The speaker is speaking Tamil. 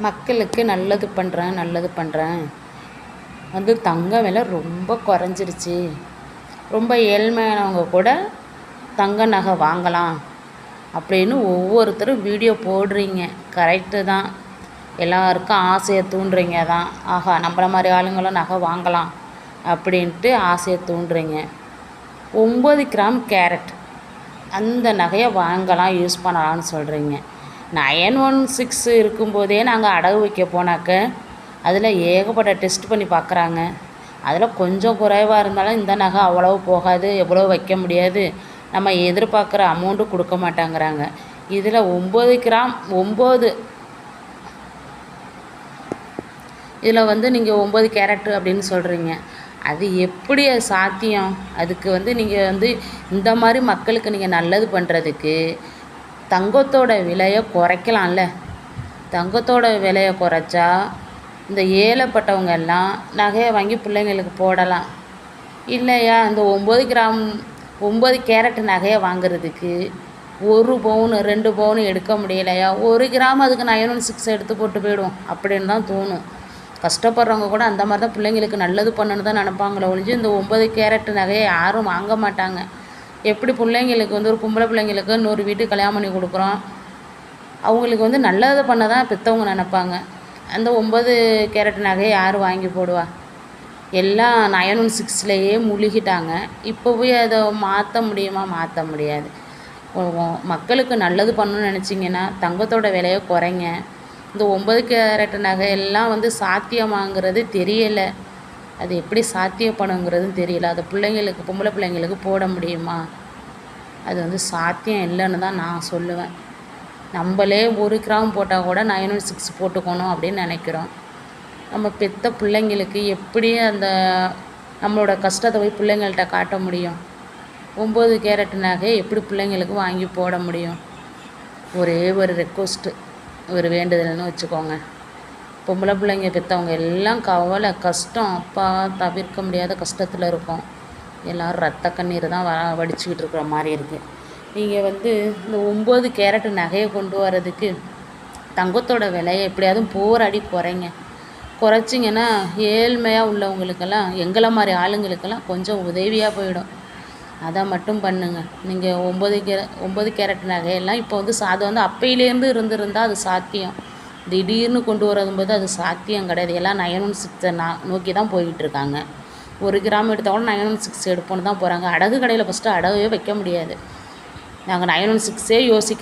மக்களுக்கு நல்லது பண்ணுறேன் வந்து தங்க விலை ரொம்ப குறைஞ்சிருச்சு. ரொம்ப ஏழ்மையானவங்க கூட தங்க நகை வாங்கலாம் அப்படின்னு ஒவ்வொருத்தரும் வீடியோ போடுறீங்க. கரெக்டு தான். எல்லாருக்கும் ஆசையை தூண்டுறீங்க தான். ஆஹா, நம்மள மாதிரி ஆளுங்களும் நகை வாங்கலாம் அப்படின்ட்டு ஆசையை தூண்டுறீங்க. 9 கிராம் கேரட் அந்த நகையை வாங்கலாம், யூஸ் பண்ணலான்னு சொல்கிறீங்க. 916 இருக்கும்போதே நாங்கள் அடகு வைக்க போனாக்க அதில் ஏகப்பட்ட டெஸ்ட் பண்ணி பார்க்குறாங்க. அதில் கொஞ்சம் குறைவாக இருந்தாலும் இந்த நகை அவ்வளவு போகாது, எவ்வளோ வைக்க முடியாது, நம்ம எதிர்பார்க்குற அமௌண்ட்டு கொடுக்க மாட்டாங்கிறாங்க. இதில் 9 கிராம் 9 இதில் வந்து நீங்கள் 9 கேரட்டு அப்படின்னு சொல்கிறீங்க. அது எப்படி அது சாத்தியம்? அதுக்கு வந்து நீங்கள் வந்து இந்த மாதிரி மக்களுக்கு நீங்கள் நல்லது பண்ணுறதுக்கு தங்கத்தோட விலையை குறைக்கலாம்ல. தங்கத்தோட விலையை குறைச்சா இந்த ஏழைப்பட்டவங்க எல்லாம் நகையை வாங்கி பிள்ளைங்களுக்கு போடலாம் இல்லையா? இந்த 9 கிராம் 9 கேரட் நகையை வாங்குறதுக்கு 1 பவுன் 2 பவுன் எடுக்க முடியலையா? 1 கிராம் அதுக்கு 916 எடுத்து போட்டு போயிடுவோம் அப்படின்னு தான் தோணும். கஷ்டப்படுறவங்க கூட அந்த மாதிரி தான் பிள்ளைங்களுக்கு நல்லது பண்ணணுன்னு தான் நினப்பாங்களே ஒழிஞ்சு இந்த 9 கேரட் நகையை யாரும் வாங்க மாட்டாங்க. எப்படி பிள்ளைங்களுக்கு வந்து ஒரு பொம்பளை பிள்ளைங்களுக்கு இன்னொரு வீட்டுக்கு கல்யாணம் பண்ணி கொடுக்குறோம், அவங்களுக்கு வந்து நல்லது பண்ண தான் பெற்றவங்க நினப்பாங்க. அந்த 9 கேரட் நகையை யார் வாங்கி போடுவா? எல்லாம் 916லேயே முழுகிட்டாங்க. இப்போ போய் அதை மாற்ற முடியுமா? மாற்ற முடியாது. மக்களுக்கு நல்லது பண்ணணும்னு நினச்சிங்கன்னா தங்கத்தோட விலையை குறைங்க. இந்த 9 கேரட் நகையெல்லாம் வந்து சாத்தியமாங்கிறது தெரியலை. அது எப்படி சாத்தியப்படுங்கிறதும் தெரியல. அது பிள்ளைங்களுக்கு பொம்பளை பிள்ளைங்களுக்கு போட முடியுமா? அது வந்து சாத்தியம் இல்லைன்னு தான் நான் சொல்லுவேன். நம்மளே 1 கிராம் போட்டால் கூட 916 போட்டுக்கணும் அப்படின்னு நினைக்கிறோம். நம்ம பெற்ற பிள்ளைங்களுக்கு எப்படி அந்த நம்மளோட கஷ்டத்தை போய் பிள்ளைங்கள்ட்ட காட்ட முடியும்? 9 கேரட் நகை எப்படி பிள்ளைங்களுக்கு வாங்கி போட முடியும்? ஒரே ஒரு ரெக்வஸ்ட்டு, ஒரு வேண்டுதல்னு வச்சுக்கோங்க. பொம்பளை பிள்ளைங்க பெற்றவங்க எல்லாம் கவலை கஷ்டம் அப்பா தவிர்க்க முடியாத கஷ்டத்தில் இருக்கும். எல்லோரும் ரத்த கண்ணீர் தான் வடிச்சுக்கிட்டு இருக்கிற மாதிரி இருக்குது. நீங்கள் வந்து இந்த 9 கேரட் நகையை கொண்டு வரதுக்கு தங்கத்தோட விலையை எப்படியாவது போராடி குறைங்க. குறைச்சிங்கன்னா ஏழ்மையாக உள்ளவங்களுக்கெல்லாம் எங்களை மாதிரி ஆளுங்களுக்கெல்லாம் கொஞ்சம் உதவியாக போயிடும். அதை மட்டும் பண்ணுங்கள். நீங்கள் 9 கேரட் நகையெல்லாம் இப்போ வந்து அது வந்து அப்பையிலேருந்து இருந்திருந்தால் அது சாத்தியம். திடீர்னு கொண்டு வரும்போது அது சாத்தியம் கிடையாது. எல்லாம் 916 நோக்கி தான் போய்கிட்டுருக்காங்க. 1 கிராம் எடுத்தால் கூட 916 எடுப்போன்னு தான் போகிறாங்க. அடகு கடையில் ஃபஸ்ட்டு அடவே வைக்க முடியாது. நாங்கள் 916 யோசிக்கிறோம்.